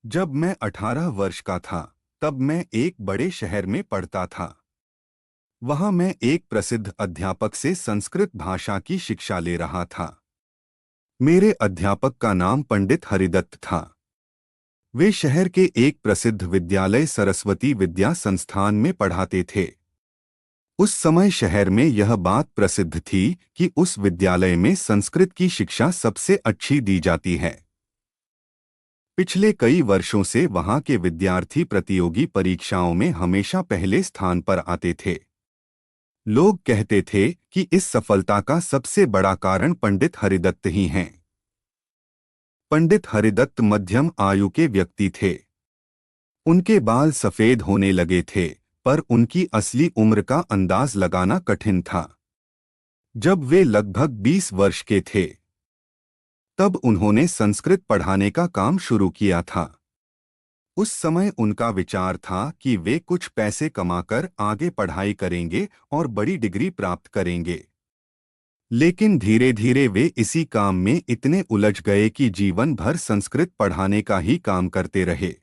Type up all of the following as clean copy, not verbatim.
जब मैं 18 वर्ष का था, तब मैं एक बड़े शहर में पढ़ता था। वहां मैं एक प्रसिद्ध अध्यापक से संस्कृत भाषा की शिक्षा ले रहा था। मेरे अध्यापक का नाम पंडित हरिदत्त था। वे शहर के एक प्रसिद्ध विद्यालय सरस्वती विद्या संस्थान में पढ़ाते थे। उस समय शहर में यह बात प्रसिद्ध थी कि उस विद्यालय में संस्कृत की शिक्षा सबसे अच्छी दी जाती है। पिछले कई वर्षों से वहां के विद्यार्थी प्रतियोगी परीक्षाओं में हमेशा पहले स्थान पर आते थे। लोग कहते थे कि इस सफलता का सबसे बड़ा कारण पंडित हरिदत्त ही हैं। पंडित हरिदत्त मध्यम आयु के व्यक्ति थे। उनके बाल सफेद होने लगे थे, पर उनकी असली उम्र का अंदाज लगाना कठिन था। जब वे लगभग 20 वर्ष के थे, तब उन्होंने संस्कृत पढ़ाने का काम शुरू किया था। उस समय उनका विचार था कि वे कुछ पैसे कमाकर आगे पढ़ाई करेंगे और बड़ी डिग्री प्राप्त करेंगे। लेकिन धीरे धीरे वे इसी काम में इतने उलझ गए कि जीवन भर संस्कृत पढ़ाने का ही काम करते रहे।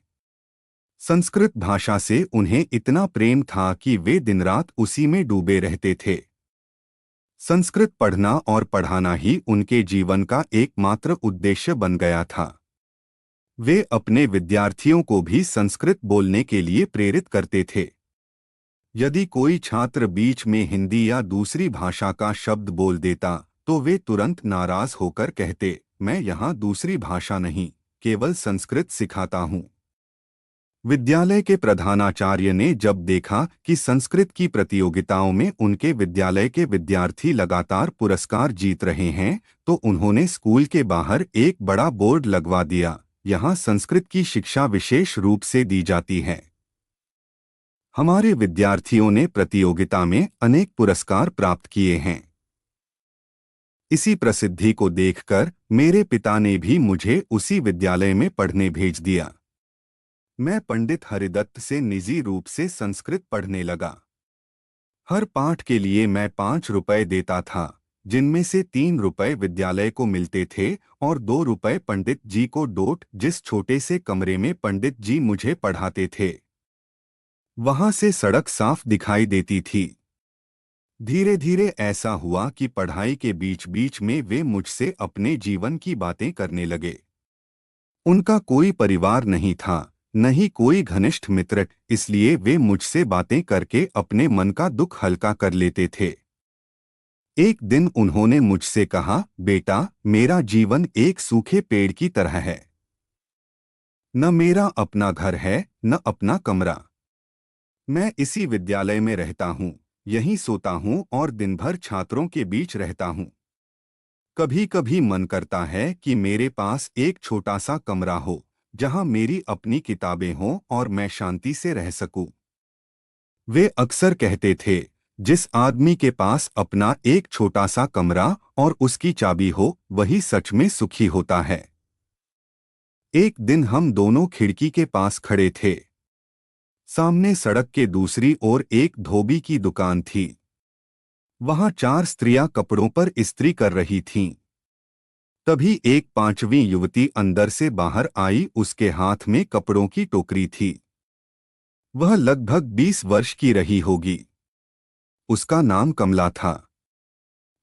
संस्कृत भाषा से उन्हें इतना प्रेम था कि वे दिन रात उसी में डूबे रहते थे। संस्कृत पढ़ना और पढ़ाना ही उनके जीवन का एकमात्र उद्देश्य बन गया था। वे अपने विद्यार्थियों को भी संस्कृत बोलने के लिए प्रेरित करते थे। यदि कोई छात्र बीच में हिंदी या दूसरी भाषा का शब्द बोल देता, तो वे तुरंत नाराज होकर कहते, मैं यहाँ दूसरी भाषा नहीं, केवल संस्कृत सिखाता हूँ। विद्यालय के प्रधानाचार्य ने जब देखा कि संस्कृत की प्रतियोगिताओं में उनके विद्यालय के विद्यार्थी लगातार पुरस्कार जीत रहे हैं, तो उन्होंने स्कूल के बाहर एक बड़ा बोर्ड लगवा दिया, यहाँ संस्कृत की शिक्षा विशेष रूप से दी जाती है। हमारे विद्यार्थियों ने प्रतियोगिता में अनेक पुरस्कार प्राप्त किए हैं। इसी प्रसिद्धि को देखकर मेरे पिता ने भी मुझे उसी विद्यालय में पढ़ने भेज दिया। मैं पंडित हरिदत्त से निजी रूप से संस्कृत पढ़ने लगा। हर पाठ के लिए मैं 5 रुपए देता था, जिनमें से 3 रुपए विद्यालय को मिलते थे और 2 रुपए पंडित जी को डोट, जिस छोटे से कमरे में पंडित जी मुझे पढ़ाते थे। वहां से सड़क साफ दिखाई देती थी। धीरे धीरे ऐसा हुआ कि पढ़ाई के बीच बीच में वे मुझसे अपने जीवन की बातें करने लगे। उनका कोई परिवार नहीं था, न ही कोई घनिष्ठ मित्र, इसलिए वे मुझसे बातें करके अपने मन का दुख हल्का कर लेते थे। एक दिन उन्होंने मुझसे कहा, बेटा, मेरा जीवन एक सूखे पेड़ की तरह है। न मेरा अपना घर है, न अपना कमरा। मैं इसी विद्यालय में रहता हूँ, यहीं सोता हूँ और दिन भर छात्रों के बीच रहता हूँ। कभी कभी मन करता है कि मेरे पास एक छोटा सा कमरा हो, जहाँ मेरी अपनी किताबें हों और मैं शांति से रह सकूं। वे अक्सर कहते थे, जिस आदमी के पास अपना एक छोटा सा कमरा और उसकी चाबी हो, वही सच में सुखी होता है। एक दिन हम दोनों खिड़की के पास खड़े थे। सामने सड़क के दूसरी ओर एक धोबी की दुकान थी। वहां 4 स्त्रियां कपड़ों पर इस्त्री कर रही थीं। तभी एक 5वीं युवती अंदर से बाहर आई, उसके हाथ में कपड़ों की टोकरी थी। वह लगभग 20 वर्ष की रही होगी। उसका नाम कमला था।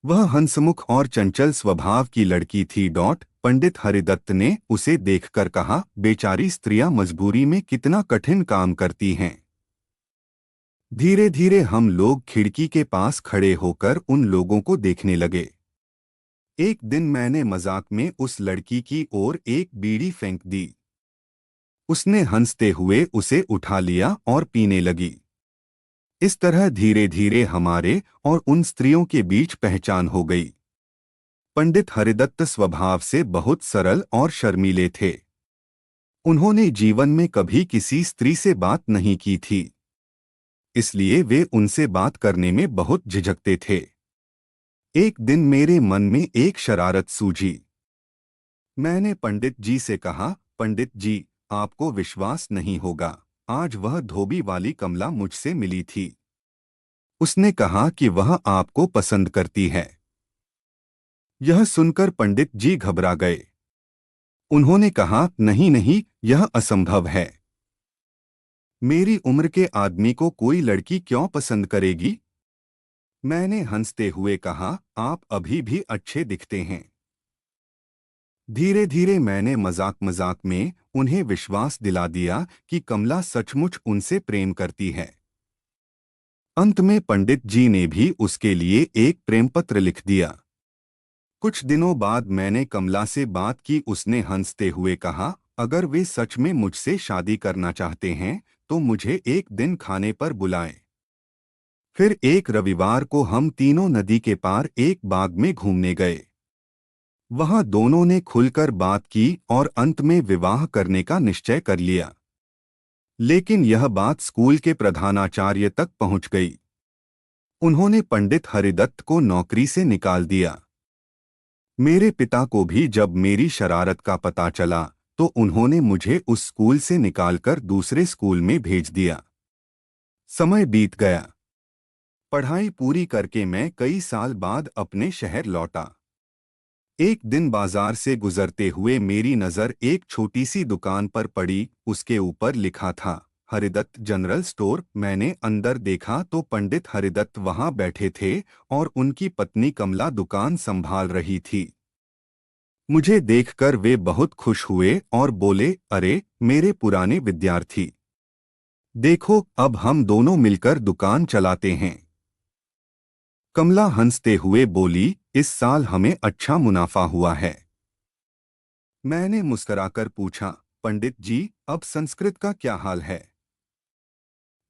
वह हंसमुख और चंचल स्वभाव की लड़की थी। पंडित हरिदत्त ने उसे देखकर कहा, बेचारी स्त्रियां मजबूरी में कितना कठिन काम करती हैं। धीरे धीरे हम लोग खिड़की के पास खड़े होकर उन लोगों को देखने लगे। एक दिन मैंने मजाक में उस लड़की की ओर एक बीड़ी फेंक दी। उसने हंसते हुए उसे उठा लिया और पीने लगी। इस तरह धीरे धीरे हमारे और उन स्त्रियों के बीच पहचान हो गई। पंडित हरिदत्त स्वभाव से बहुत सरल और शर्मीले थे। उन्होंने जीवन में कभी किसी स्त्री से बात नहीं की थी, इसलिए वे उनसे बात करने में बहुत झिझकते थे। एक दिन मेरे मन में एक शरारत सूझी। मैंने पंडित जी से कहा, पंडित जी, आपको विश्वास नहीं होगा, आज वह धोबी वाली कमला मुझसे मिली थी। उसने कहा कि वह आपको पसंद करती है। यह सुनकर पंडित जी घबरा गए। उन्होंने कहा, नहीं नहीं, यह असंभव है। मेरी उम्र के आदमी को कोई लड़की क्यों पसंद करेगी? मैंने हंसते हुए कहा, आप अभी भी अच्छे दिखते हैं। धीरे धीरे मैंने मजाक मजाक में उन्हें विश्वास दिला दिया कि कमला सचमुच उनसे प्रेम करती है। अंत में पंडित जी ने भी उसके लिए एक प्रेम पत्र लिख दिया। कुछ दिनों बाद मैंने कमला से बात की। उसने हंसते हुए कहा, अगर वे सच में मुझसे शादी करना चाहते हैं तो मुझे एक दिन खाने पर बुलाएं। फिर एक रविवार को हम तीनों नदी के पार एक बाग में घूमने गए। वहां दोनों ने खुलकर बात की और अंत में विवाह करने का निश्चय कर लिया। लेकिन यह बात स्कूल के प्रधानाचार्य तक पहुंच गई। उन्होंने पंडित हरिदत्त को नौकरी से निकाल दिया। मेरे पिता को भी जब मेरी शरारत का पता चला तो उन्होंने मुझे उस स्कूल से निकालकर दूसरे स्कूल में भेज दिया। समय बीत गया। पढ़ाई पूरी करके मैं कई साल बाद अपने शहर लौटा। एक दिन बाजार से गुजरते हुए मेरी नज़र एक छोटी सी दुकान पर पड़ी। उसके ऊपर लिखा था, हरिदत्त जनरल स्टोर। मैंने अंदर देखा तो पंडित हरिदत्त वहां बैठे थे और उनकी पत्नी कमला दुकान संभाल रही थी। मुझे देखकर वे बहुत खुश हुए और बोले, अरे मेरे पुराने विद्यार्थी, देखो अब हम दोनों मिलकर दुकान चलाते हैं। कमला हंसते हुए बोली, इस साल हमें अच्छा मुनाफा हुआ है। मैंने मुस्कुराकर पूछा, पंडित जी अब संस्कृत का क्या हाल है?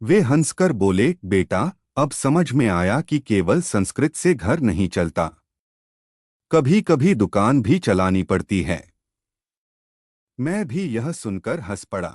वे हंसकर बोले, बेटा अब समझ में आया कि केवल संस्कृत से घर नहीं चलता, कभी कभी दुकान भी चलानी पड़ती है। मैं भी यह सुनकर हंस पड़ा।